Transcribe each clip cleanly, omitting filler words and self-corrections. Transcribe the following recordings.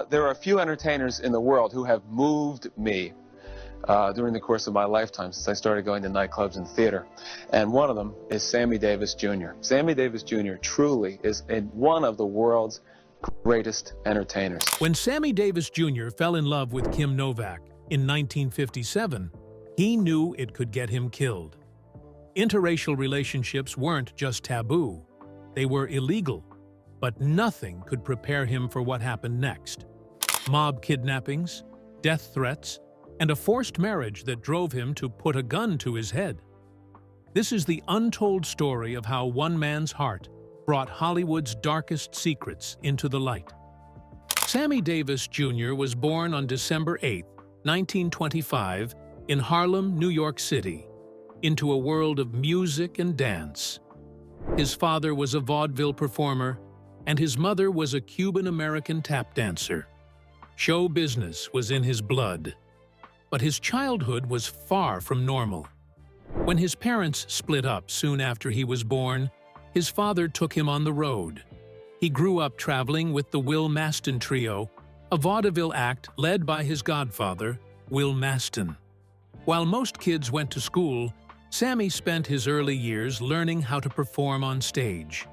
There are a few entertainers in the world who have moved me during the course of my lifetime since I started going to nightclubs and theater. And one of them is Sammy Davis Jr. Sammy Davis Jr. truly is one of the world's greatest entertainers. When Sammy Davis Jr. fell in love with Kim Novak in 1957, he knew it could get him killed. Interracial relationships weren't just taboo, they were illegal. But nothing could prepare him for what happened next. Mob kidnappings, death threats, and a forced marriage that drove him to put a gun to his head. This is the untold story of how one man's heart brought Hollywood's darkest secrets into the light. Sammy Davis Jr. was born on December 8, 1925, in Harlem, New York City, into a world of music and dance. His father was a vaudeville performer, and his mother was a Cuban-American tap dancer. Show business was in his blood. But his childhood was far from normal. When his parents split up soon after he was born, his father took him on the road. He grew up traveling with the Will Maston Trio, a vaudeville act led by his godfather, Will Maston. While most kids went to school, Sammy spent his early years learning how to perform on stage.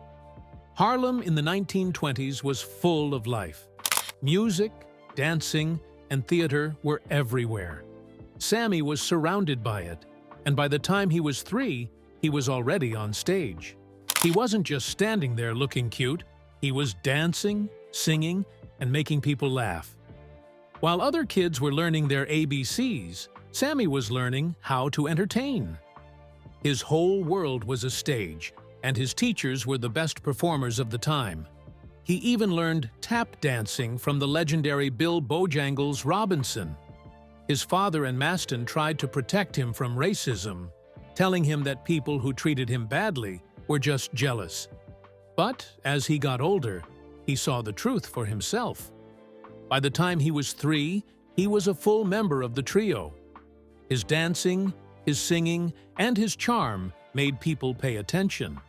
Harlem in the 1920s was full of life. Music, dancing, and theater were everywhere. Sammy was surrounded by it, and by the time he was 3, he was already on stage. He wasn't just standing there looking cute, he was dancing, singing, and making people laugh. While other kids were learning their ABCs, Sammy was learning how to entertain. His whole world was a stage, and his teachers were the best performers of the time. He even learned tap dancing from the legendary Bill Bojangles Robinson. His father and Maston tried to protect him from racism, telling him that people who treated him badly were just jealous. But as he got older, he saw the truth for himself. By the time he was 3, he was a full member of the trio. His dancing, his singing, and his charm made people pay attention.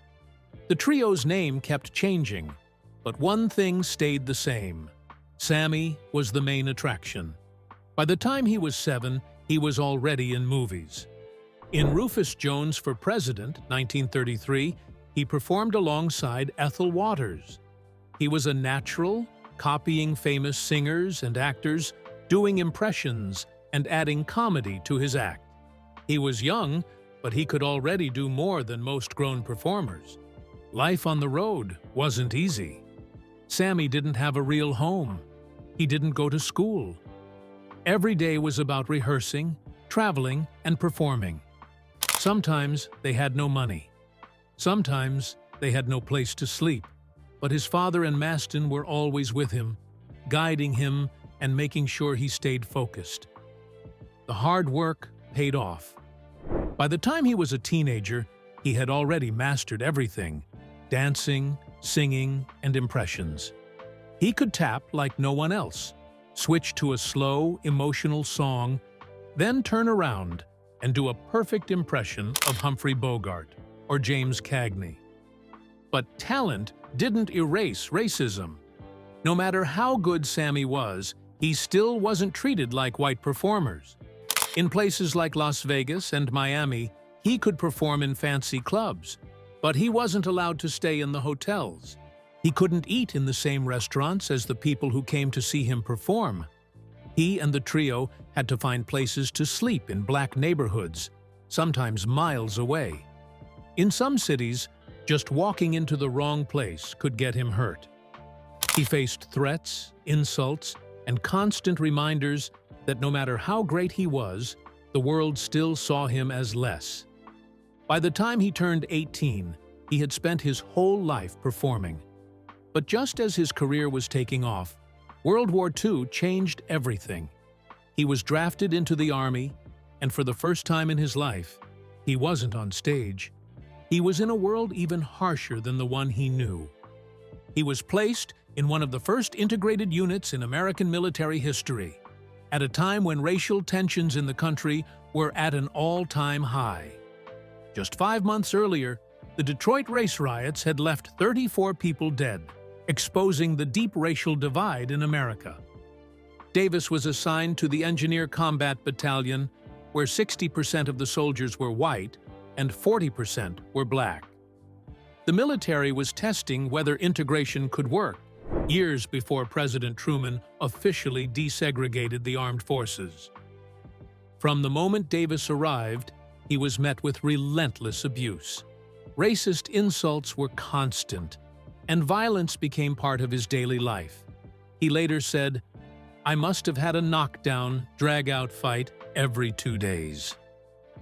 The trio's name kept changing, but one thing stayed the same. Sammy was the main attraction. By the time he was 7, he was already in movies. In Rufus Jones for President, 1933, he performed alongside Ethel Waters. He was a natural, copying famous singers and actors, doing impressions, and adding comedy to his act. He was young, but he could already do more than most grown performers. Life on the road wasn't easy. Sammy didn't have a real home. He didn't go to school. Every day was about rehearsing, traveling, and performing. Sometimes they had no money. Sometimes they had no place to sleep. But his father and Maston were always with him, guiding him and making sure he stayed focused. The hard work paid off. By the time he was a teenager, he had already mastered everything: dancing, singing, and impressions. He could tap like no one else, switch to a slow, emotional song, then turn around and do a perfect impression of Humphrey Bogart or James Cagney. But talent didn't erase racism. No matter how good Sammy was, he still wasn't treated like white performers. In places like Las Vegas and Miami, he could perform in fancy clubs, but he wasn't allowed to stay in the hotels. He couldn't eat in the same restaurants as the people who came to see him perform. He and the trio had to find places to sleep in black neighborhoods, sometimes miles away. In some cities, just walking into the wrong place could get him hurt. He faced threats, insults, and constant reminders that no matter how great he was, the world still saw him as less. By the time he turned 18, he had spent his whole life performing. But just as his career was taking off, World War II changed everything. He was drafted into the army, and for the first time in his life, he wasn't on stage. He was in a world even harsher than the one he knew. He was placed in one of the first integrated units in American military history, at a time when racial tensions in the country were at an all-time high. Just 5 months earlier, the Detroit race riots had left 34 people dead, exposing the deep racial divide in America. Davis was assigned to the Engineer Combat Battalion, where 60% of the soldiers were white and 40% were black. The military was testing whether integration could work, years before President Truman officially desegregated the armed forces. From the moment Davis arrived, he was met with relentless abuse. Racist insults were constant, and violence became part of his daily life. He later said, "I must have had a knockdown, drag-out fight every 2 days."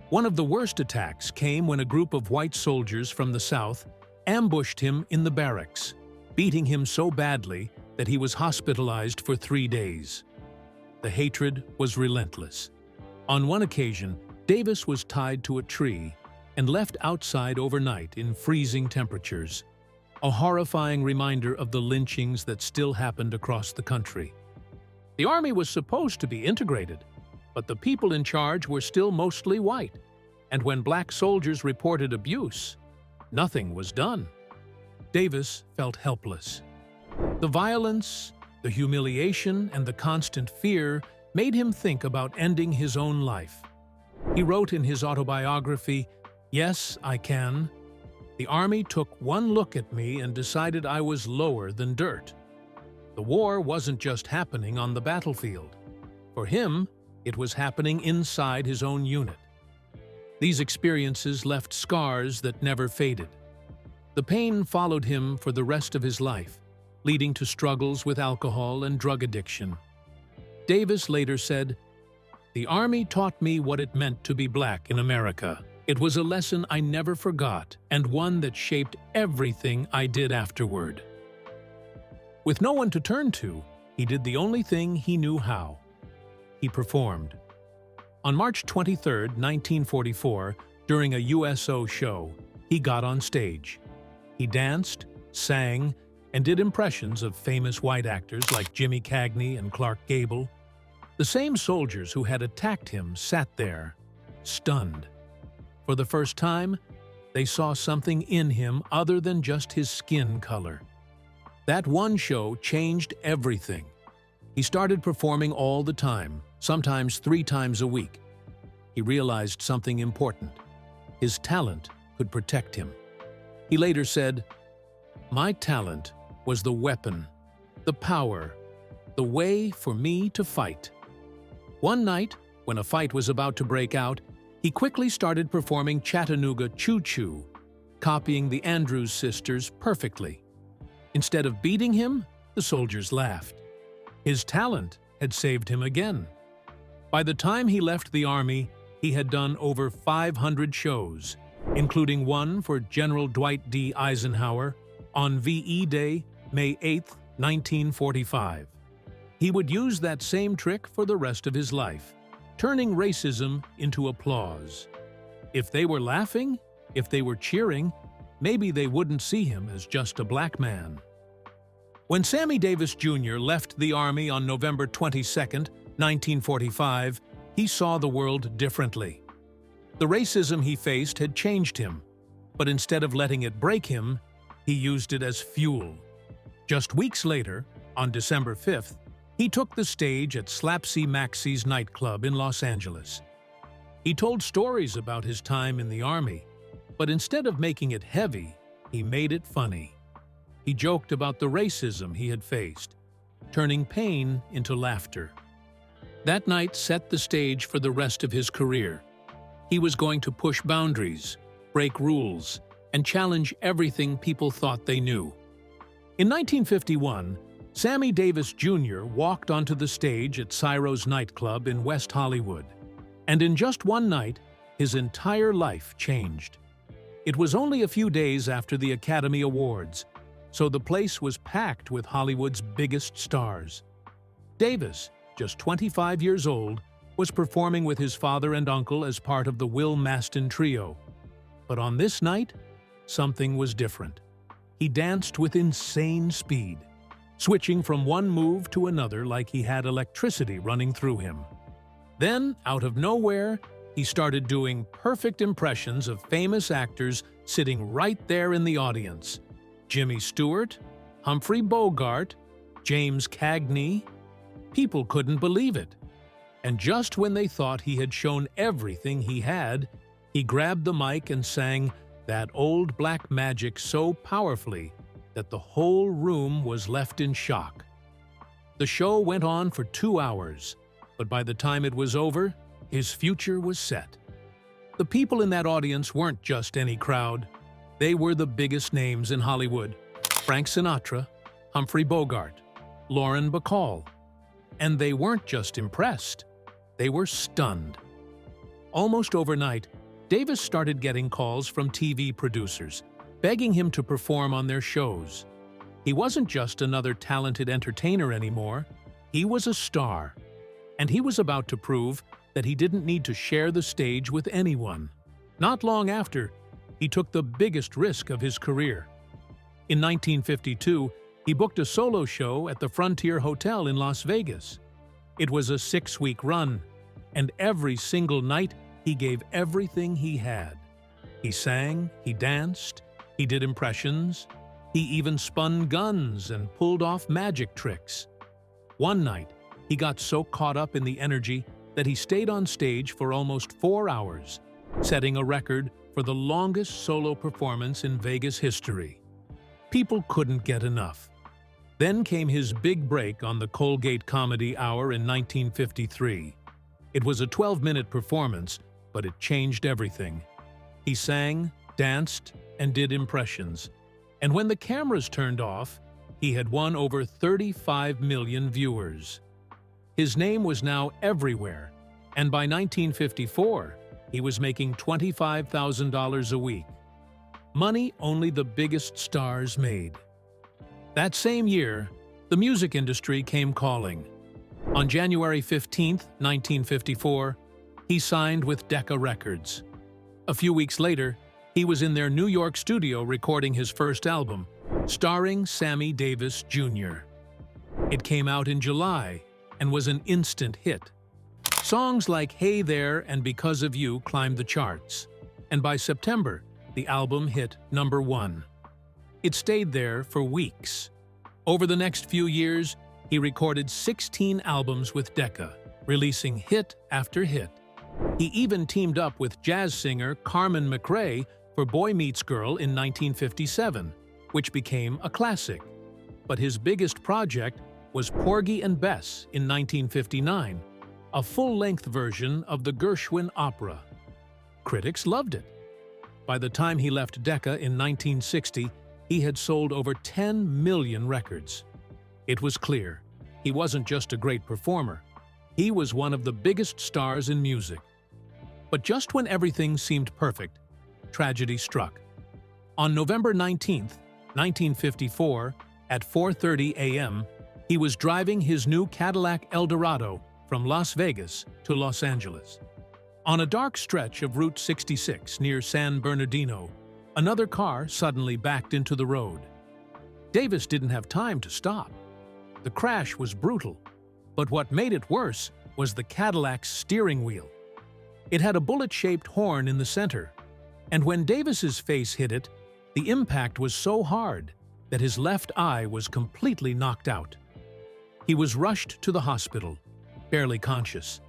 One of the worst attacks came when a group of white soldiers from the South ambushed him in the barracks, beating him so badly that he was hospitalized for 3 days. The hatred was relentless. On one occasion, Davis was tied to a tree and left outside overnight in freezing temperatures, a horrifying reminder of the lynchings that still happened across the country. The Army was supposed to be integrated, but the people in charge were still mostly white, and when black soldiers reported abuse, nothing was done. Davis felt helpless. The violence, the humiliation, and the constant fear made him think about ending his own life. He wrote in his autobiography, "Yes, I can. The Army took one look at me and decided I was lower than dirt." The war wasn't just happening on the battlefield. For him, it was happening inside his own unit. These experiences left scars that never faded. The pain followed him for the rest of his life, leading to struggles with alcohol and drug addiction. Davis later said, "The Army taught me what it meant to be black in America. It was a lesson I never forgot, and one that shaped everything I did afterward." With no one to turn to, he did the only thing he knew how. He performed. On March 23, 1944, during a USO show, he got on stage. He danced, sang, and did impressions of famous white actors like Jimmy Cagney and Clark Gable. The same soldiers who had attacked him sat there, stunned. For the first time, they saw something in him other than just his skin color. That one show changed everything. He started performing all the time, sometimes 3 times a week. He realized something important. His talent could protect him. He later said, "My talent was the weapon, the power, the way for me to fight." One night, when a fight was about to break out, he quickly started performing Chattanooga Choo Choo, copying the Andrews Sisters perfectly. Instead of beating him, the soldiers laughed. His talent had saved him again. By the time he left the Army, he had done over 500 shows, including one for General Dwight D. Eisenhower on VE Day, May 8, 1945. He would use that same trick for the rest of his life, turning racism into applause. If they were laughing, if they were cheering, maybe they wouldn't see him as just a black man. When Sammy Davis Jr. left the Army on November 22, 1945, he saw the world differently. The racism he faced had changed him, but instead of letting it break him, he used it as fuel. Just weeks later, on December 5th, he took the stage at Slapsy Maxie's nightclub in Los Angeles. He told stories about his time in the Army, but instead of making it heavy, he made it funny. He joked about the racism he had faced, turning pain into laughter. That night set the stage for the rest of his career. He was going to push boundaries, break rules, and challenge everything people thought they knew. In 1951, Sammy Davis Jr. walked onto the stage at Cyro's nightclub in West Hollywood, and in just one night, his entire life changed. It was only a few days after the Academy Awards, so the place was packed with Hollywood's biggest stars. Davis, just 25 years old, was performing with his father and uncle as part of the Will Maston Trio. But on this night, something was different. He danced with insane speed, switching from one move to another like he had electricity running through him. Then, out of nowhere, he started doing perfect impressions of famous actors sitting right there in the audience. Jimmy Stewart, Humphrey Bogart, James Cagney. People couldn't believe it. And just when they thought he had shown everything he had, he grabbed the mic and sang that old black magic so powerfully that the whole room was left in shock. The show went on for 2 hours, but by the time it was over, his future was set. The people in that audience weren't just any crowd. They were the biggest names in Hollywood: Frank Sinatra, Humphrey Bogart, Lauren Bacall. And they weren't just impressed, they were stunned. Almost overnight, Davis started getting calls from TV producers, begging him to perform on their shows. He wasn't just another talented entertainer anymore, he was a star. And he was about to prove that he didn't need to share the stage with anyone. Not long after, he took the biggest risk of his career. In 1952, he booked a solo show at the Frontier Hotel in Las Vegas. It was a 6-week run, and every single night he gave everything he had. He sang, he danced, he did impressions, he even spun guns and pulled off magic tricks. One night, he got so caught up in the energy that he stayed on stage for almost 4 hours, setting a record for the longest solo performance in Vegas history. People couldn't get enough. Then came his big break on the Colgate Comedy Hour in 1953. It was a 12-minute performance, but it changed everything. He sang, danced, and did impressions. And when the cameras turned off, he had won over 35 million viewers. His name was now everywhere, and by 1954, he was making $25,000 a week. Money only the biggest stars made. That same year, the music industry came calling. On January 15, 1954, he signed with Decca Records. A few weeks later, he was in their New York studio recording his first album, starring Sammy Davis Jr. It came out in July and was an instant hit. Songs like Hey There and Because of You climbed the charts, and by September, the album hit #1. It stayed there for weeks. Over the next few years, he recorded 16 albums with Decca, releasing hit after hit. He even teamed up with jazz singer Carmen McRae for Boy Meets Girl in 1957, which became a classic. But his biggest project was Porgy and Bess in 1959, a full-length version of the Gershwin opera. Critics loved it. By the time he left Decca in 1960, he had sold over 10 million records. It was clear, he wasn't just a great performer, he was one of the biggest stars in music. But just when everything seemed perfect, tragedy struck. On November 19, 1954, at 4:30 a.m., he was driving his new Cadillac Eldorado from Las Vegas to Los Angeles. On a dark stretch of Route 66 near San Bernardino, another car suddenly backed into the road. Davis didn't have time to stop. The crash was brutal, but what made it worse was the Cadillac's steering wheel. It had a bullet-shaped horn in the center, and when Davis's face hit it, the impact was so hard that his left eye was completely knocked out. He was rushed to the hospital, barely conscious.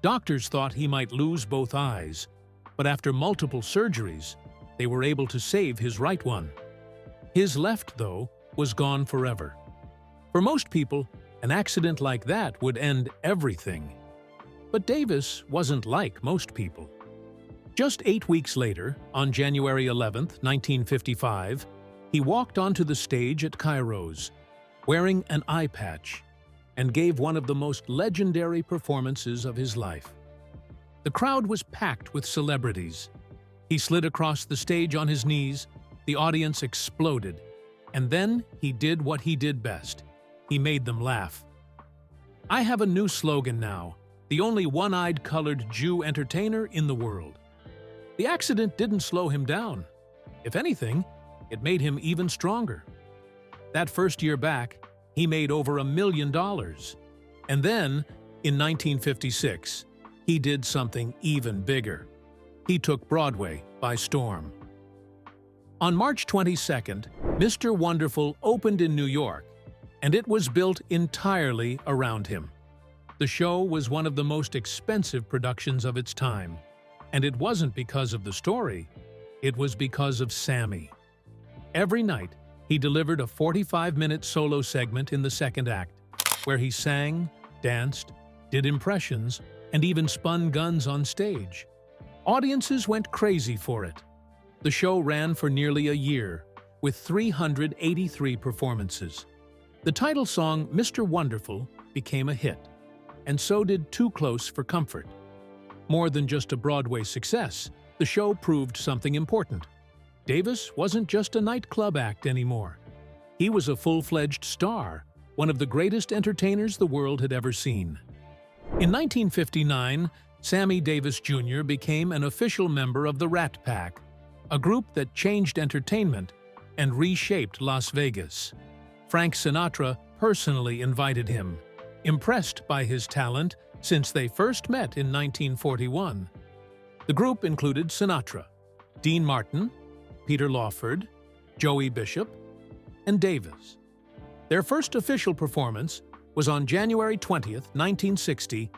Doctors thought he might lose both eyes, but after multiple surgeries, they were able to save his right one. His left, though, was gone forever. For most people, an accident like that would end everything. But Davis wasn't like most people. Just 8 weeks later, on January 11, 1955, he walked onto the stage at Cairo's, wearing an eye patch, and gave one of the most legendary performances of his life. The crowd was packed with celebrities. He slid across the stage on his knees, the audience exploded, and then he did what he did best. He made them laugh. I have a new slogan now, the only one-eyed colored Jew entertainer in the world. The accident didn't slow him down. If anything, it made him even stronger. That first year back, he made over $1 million. And then, in 1956, he did something even bigger. He took Broadway by storm. On March 22nd, Mr. Wonderful opened in New York, and it was built entirely around him. The show was one of the most expensive productions of its time, and it wasn't because of the story, it was because of Sammy. Every night, he delivered a 45-minute solo segment in the second act, where he sang, danced, did impressions, and even spun guns on stage. Audiences went crazy for it. The show ran for nearly a year, with 383 performances. The title song, Mr. Wonderful, became a hit, and so did Too Close for Comfort. More than just a Broadway success, the show proved something important. Davis wasn't just a nightclub act anymore. He was a full-fledged star, one of the greatest entertainers the world had ever seen. In 1959, Sammy Davis Jr. became an official member of the Rat Pack, a group that changed entertainment and reshaped Las Vegas. Frank Sinatra personally invited him, impressed by his talent since they first met in 1941. The group included Sinatra, Dean Martin, Peter Lawford, Joey Bishop, and Davis. Their first official performance was on January 20, 1960,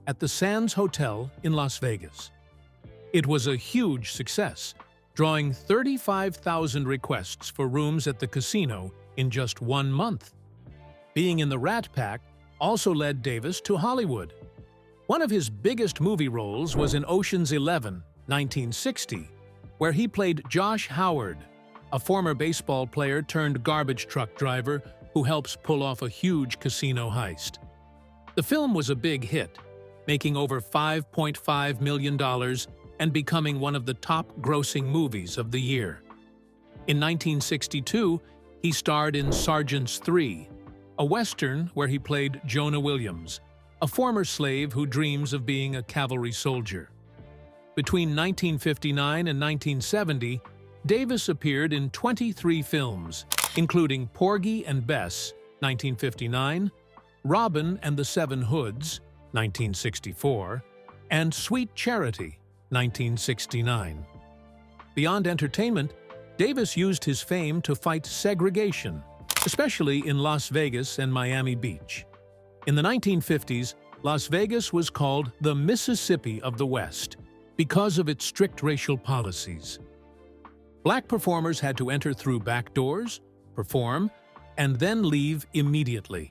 at the Sands Hotel in Las Vegas. It was a huge success, drawing 35,000 requests for rooms at the casino in just 1 month. Being in the Rat Pack also led Davis to Hollywood. One of his biggest movie roles was in Ocean's 11, 1960, where he played Josh Howard, a former baseball player turned garbage truck driver who helps pull off a huge casino heist. The film was a big hit, making over $5.5 million and becoming one of the top-grossing movies of the year. In 1962, he starred in Sergeants 3, a Western where he played Jonah Williams, a former slave who dreams of being a cavalry soldier. Between 1959 and 1970, Davis appeared in 23 films, including Porgy and Bess, 1959, Robin and the Seven Hoods, 1964, and Sweet Charity, 1969. Beyond entertainment, Davis used his fame to fight segregation, especially in Las Vegas and Miami Beach. In the 1950s, Las Vegas was called the Mississippi of the West because of its strict racial policies. Black performers had to enter through back doors, perform, and then leave immediately.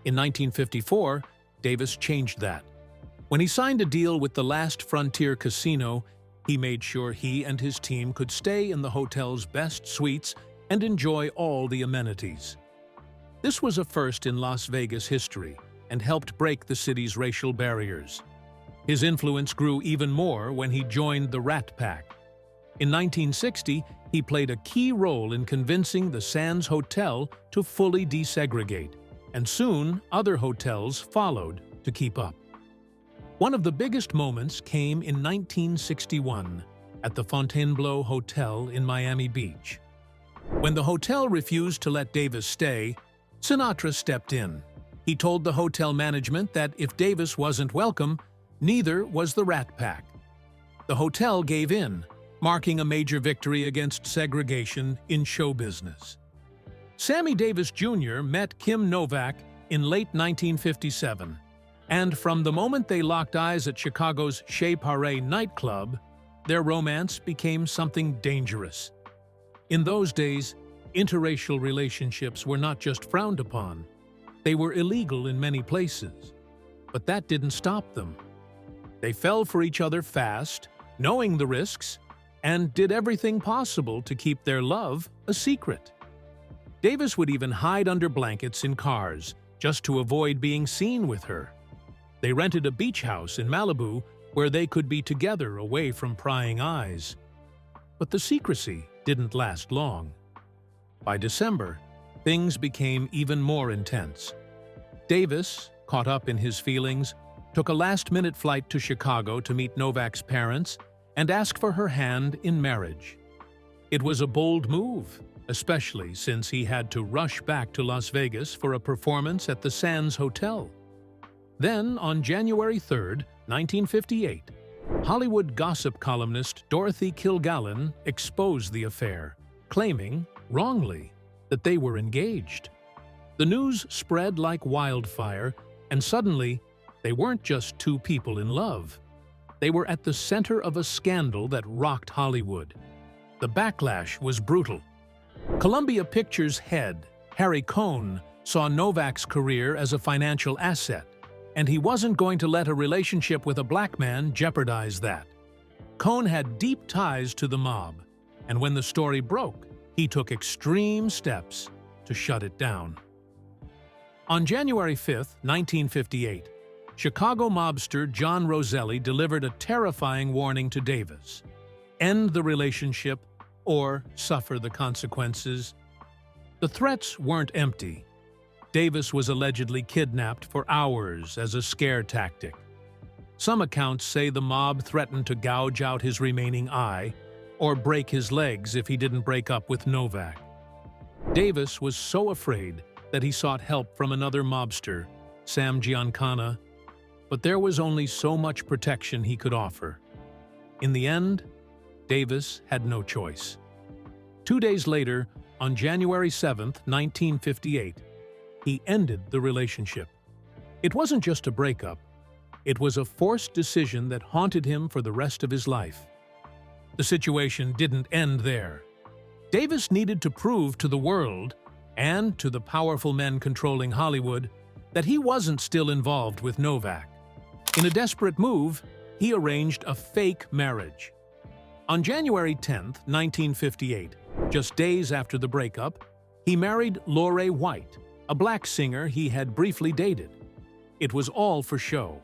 In 1954, Davis changed that. When he signed a deal with the Last Frontier Casino, he made sure he and his team could stay in the hotel's best suites and enjoy all the amenities. This was a first in Las Vegas history and helped break the city's racial barriers. His influence grew even more when he joined the Rat Pack. In 1960, he played a key role in convincing the Sands Hotel to fully desegregate, and soon other hotels followed to keep up. One of the biggest moments came in 1961 at the Fontainebleau Hotel in Miami Beach. When the hotel refused to let Davis stay, Sinatra stepped in. He told the hotel management that if Davis wasn't welcome, neither was the Rat Pack. The hotel gave in, marking a major victory against segregation in show business. Sammy Davis Jr. met Kim Novak in late 1957, and from the moment they locked eyes at Chicago's Chez Paree nightclub, their romance became something dangerous. In those days, interracial relationships were not just frowned upon, they were illegal in many places. But that didn't stop them. They fell for each other fast, knowing the risks, and did everything possible to keep their love a secret. Davis would even hide under blankets in cars, just to avoid being seen with her. They rented a beach house in Malibu where they could be together away from prying eyes. But the secrecy didn't last long. By December, things became even more intense. Davis, caught up in his feelings, took a last-minute flight to Chicago to meet Novak's parents and ask for her hand in marriage. It was a bold move, especially since he had to rush back to Las Vegas for a performance at the Sands Hotel. Then, on January 3, 1958, Hollywood gossip columnist Dorothy Kilgallen exposed the affair, claiming, wrongly, that they were engaged. The news spread like wildfire, and suddenly, they weren't just two people in love. They were at the center of a scandal that rocked Hollywood. The backlash was brutal. Columbia Pictures head, Harry Cohn, saw Novak's career as a financial asset, and he wasn't going to let a relationship with a black man jeopardize that. Cohn had deep ties to the mob, and when the story broke, he took extreme steps to shut it down. On January 5, 1958, Chicago mobster John Roselli delivered a terrifying warning to Davis: end the relationship or suffer the consequences. The threats weren't empty. Davis was allegedly kidnapped for hours as a scare tactic. Some accounts say the mob threatened to gouge out his remaining eye or break his legs if he didn't break up with Novak. Davis was so afraid that he sought help from another mobster, Sam Giancana, but there was only so much protection he could offer. In the end, Davis had no choice. 2 days later, on January 7, 1958, he ended the relationship. It wasn't just a breakup. It was a forced decision that haunted him for the rest of his life. The situation didn't end there. Davis needed to prove to the world, and to the powerful men controlling Hollywood, that he wasn't still involved with Novak. In a desperate move, he arranged a fake marriage. On January 10, 1958, just days after the breakup, he married Lorraine White, a black singer he had briefly dated. It was all for show.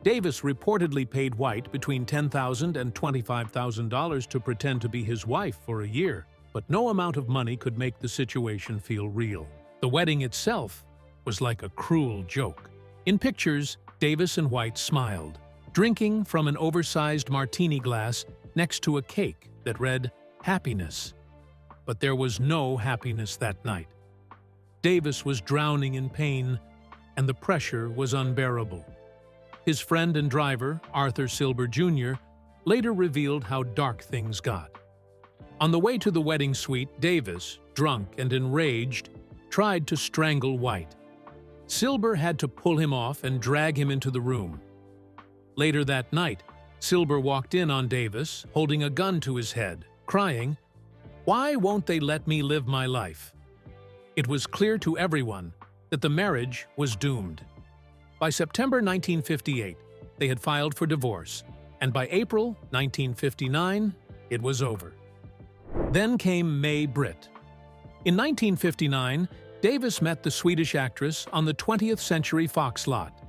Davis reportedly paid White between $10,000 and $25,000 to pretend to be his wife for a year, but no amount of money could make the situation feel real. The wedding itself was like a cruel joke. In pictures, Davis and White smiled, drinking from an oversized martini glass next to a cake that read, "Happiness." But there was no happiness that night. Davis was drowning in pain, and the pressure was unbearable. His friend and driver, Arthur Silber Jr., later revealed how dark things got. On the way to the wedding suite, Davis, drunk and enraged, tried to strangle White. Silber had to pull him off and drag him into the room. Later that night, Silber walked in on Davis, holding a gun to his head, crying, "Why won't they let me live my life?" It was clear to everyone that the marriage was doomed. By September 1958, they had filed for divorce, and by April 1959, it was over. Then came May Britt. In 1959, Davis met the Swedish actress on the 20th Century Fox lot.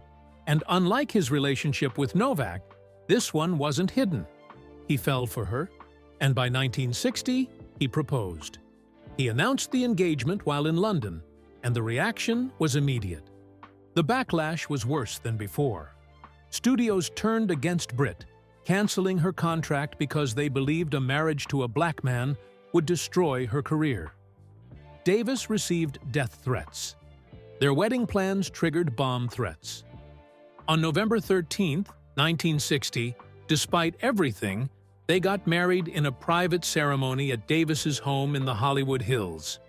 And unlike his relationship with Novak, this one wasn't hidden. He fell for her, and by 1960, he proposed. He announced the engagement while in London, and the reaction was immediate. The backlash was worse than before. Studios turned against Britt, canceling her contract because they believed a marriage to a black man would destroy her career. Davis received death threats. Their wedding plans triggered bomb threats. On November 13, 1960, despite everything, they got married in a private ceremony at Davis's home in the Hollywood Hills.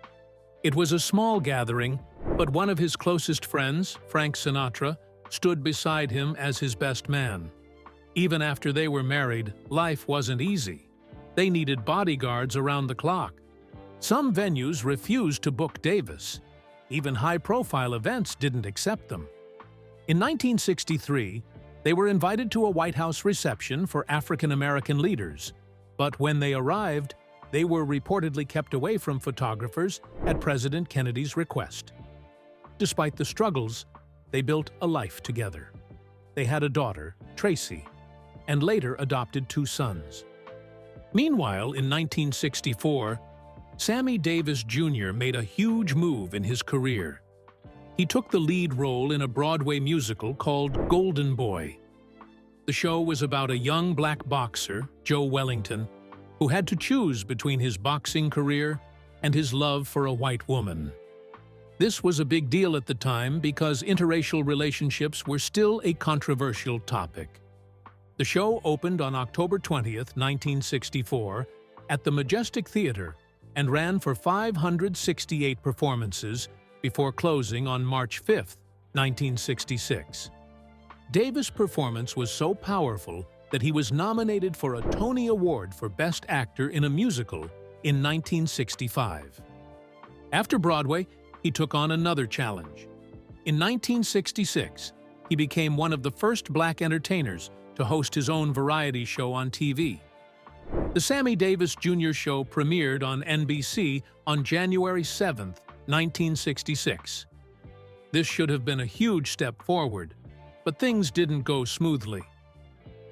It was a small gathering, but one of his closest friends, Frank Sinatra, stood beside him as his best man. Even after they were married, life wasn't easy. They needed bodyguards around the clock. Some venues refused to book Davis. Even high-profile events didn't accept them. In 1963, they were invited to a White House reception for African-American leaders, but when they arrived, they were reportedly kept away from photographers at President Kennedy's request. Despite the struggles, they built a life together. They had a daughter, Tracy, and later adopted 2 sons. Meanwhile, in 1964, Sammy Davis Jr. made a huge move in his career. He took the lead role in a Broadway musical called Golden Boy. The show was about a young black boxer, Joe Wellington, who had to choose between his boxing career and his love for a white woman. This was a big deal at the time because interracial relationships were still a controversial topic. The show opened on October 20th, 1964, at the Majestic Theater and ran for 568 performances, before closing on March 5, 1966. Davis' performance was so powerful that he was nominated for a Tony Award for Best Actor in a Musical in 1965. After Broadway, he took on another challenge. In 1966, he became one of the first black entertainers to host his own variety show on TV. The Sammy Davis Jr. show premiered on NBC on January 7, 1966. This should have been a huge step forward, but things didn't go smoothly.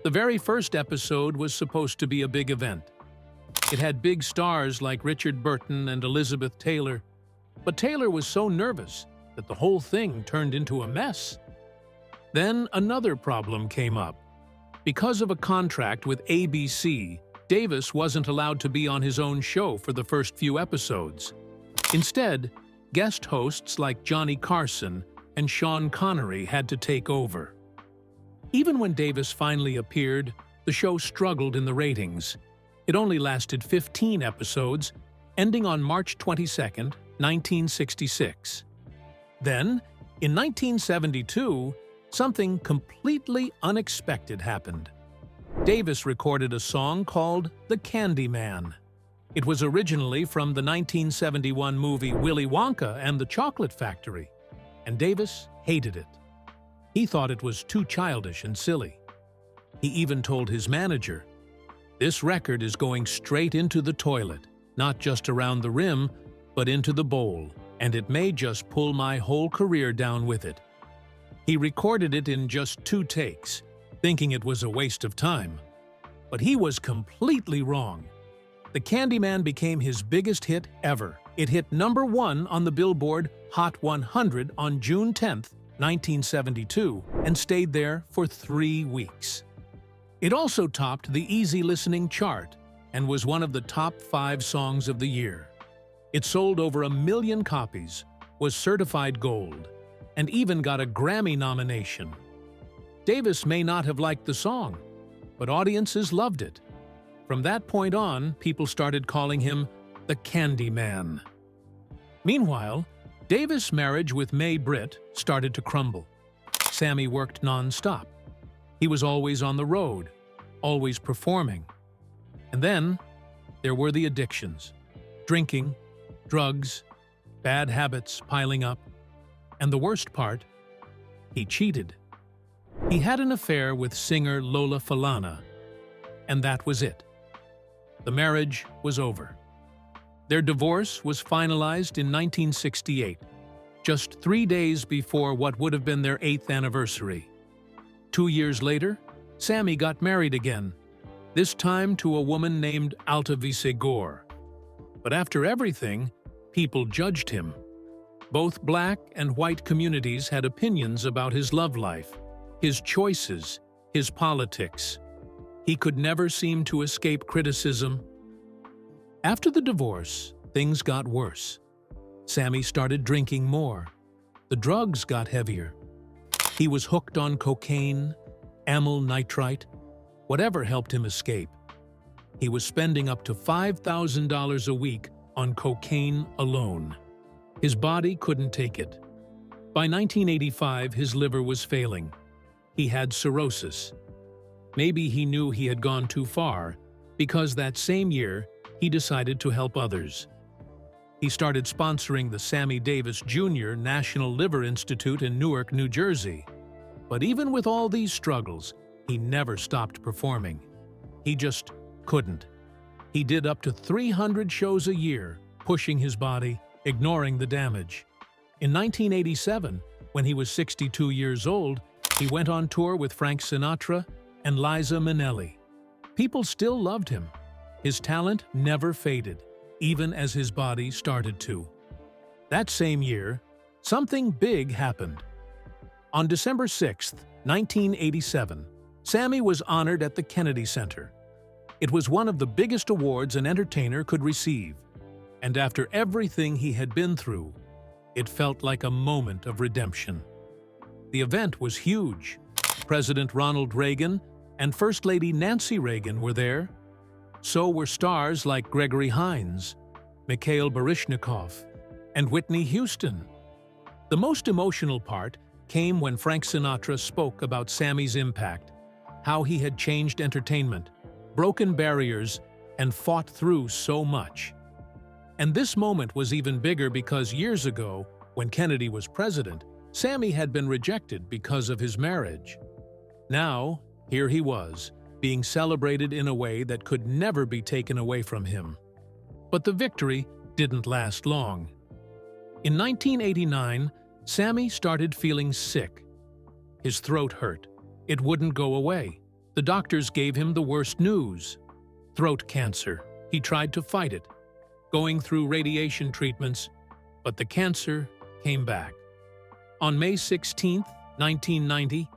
The very first episode was supposed to be a big event. It had big stars like Richard Burton and Elizabeth Taylor, but Taylor was so nervous that the whole thing turned into a mess. Then another problem came up. Because of a contract with ABC, Davis wasn't allowed to be on his own show for the first few episodes. Instead, guest hosts like Johnny Carson and Sean Connery had to take over. Even when Davis finally appeared, the show struggled in the ratings. It only lasted 15 episodes, ending on March 22, 1966. Then, in 1972, something completely unexpected happened. Davis recorded a song called "The Candy Man." It was originally from the 1971 movie Willy Wonka and the Chocolate Factory, and Davis hated it. He thought it was too childish and silly. He even told his manager, "This record is going straight into the toilet, not just around the rim, but into the bowl, and it may just pull my whole career down with it." He recorded it in just 2 takes, thinking it was a waste of time. But he was completely wrong. The Candyman became his biggest hit ever. It hit #1 on the Billboard Hot 100 on June 10, 1972, and stayed there for 3 weeks. It also topped the easy listening chart and was one of the top 5 songs of the year. It sold over 1 million copies, was certified gold, and even got a Grammy nomination. Davis may not have liked the song, but audiences loved it. From that point on, people started calling him the Candy Man. Meanwhile, Davis' marriage with Mae Britt started to crumble. Sammy worked non-stop. He was always on the road, always performing. And then, there were the addictions. Drinking, drugs, bad habits piling up. And the worst part, he cheated. He had an affair with singer Lola Falana, and that was it. The marriage was over. Their divorce was finalized in 1968, just 3 days before what would have been their 8th anniversary. 2 years later, Sammy got married again, this time to a woman named Altavice Gore. But after everything, people judged him. Both black and white communities had opinions about his love life, his choices, his politics. He could never seem to escape criticism. After the divorce, things got worse. Sammy started drinking more. The drugs got heavier. He was hooked on cocaine, amyl nitrite, whatever helped him escape. He was spending up to $5,000 a week on cocaine alone. His body couldn't take it. By 1985, his liver was failing. He had cirrhosis. Maybe he knew he had gone too far, because that same year, he decided to help others. He started sponsoring the Sammy Davis Jr. National Liver Institute in Newark, New Jersey. But even with all these struggles, he never stopped performing. He just couldn't. He did up to 300 shows a year, pushing his body, ignoring the damage. In 1987, when he was 62 years old, he went on tour with Frank Sinatra and Liza Minnelli. People still loved him. His talent never faded, even as his body started to. That same year, something big happened. On December 6, 1987, Sammy was honored at the Kennedy Center. It was one of the biggest awards an entertainer could receive, and after everything he had been through, it felt like a moment of redemption. The event was huge. President Ronald Reagan and First Lady Nancy Reagan were there. So were stars like Gregory Hines, Mikhail Baryshnikov, and Whitney Houston. The most emotional part came when Frank Sinatra spoke about Sammy's impact, how he had changed entertainment, broken barriers, and fought through so much. And this moment was even bigger because years ago, when Kennedy was president, Sammy had been rejected because of his marriage. Now, here he was, being celebrated in a way that could never be taken away from him. But the victory didn't last long. In 1989, Sammy started feeling sick. His throat hurt. It wouldn't go away. The doctors gave him the worst news: throat cancer. He tried to fight it, going through radiation treatments, but the cancer came back. On May 16, 1990,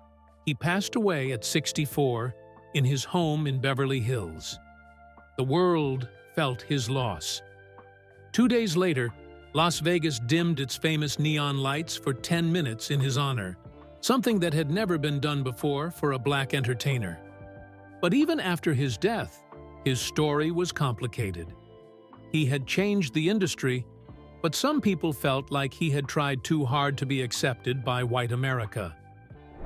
he passed away at 64 in his home in Beverly Hills. The world felt his loss. 2 days later, Las Vegas dimmed its famous neon lights for 10 minutes in his honor, something that had never been done before for a black entertainer. But even after his death, his story was complicated. He had changed the industry, but some people felt like he had tried too hard to be accepted by white America.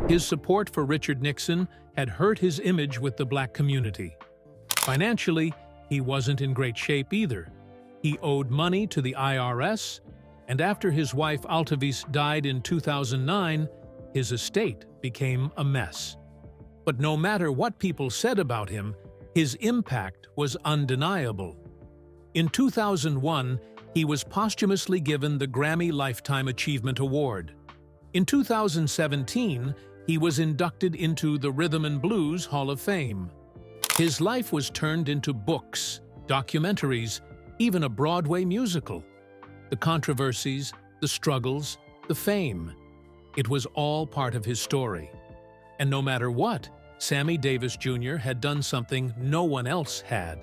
His support for Richard Nixon had hurt his image with the black community. Financially, he wasn't in great shape either. He owed money to the IRS, and after his wife Altavis died in 2009, his estate became a mess. But no matter what people said about him, his impact was undeniable. In 2001, he was posthumously given the Grammy Lifetime Achievement Award. In 2017, he was inducted into the Rhythm and Blues Hall of Fame. His life was turned into books, documentaries, even a Broadway musical. The controversies, the struggles, the fame. It was all part of his story. And no matter what, Sammy Davis Jr. had done something no one else had.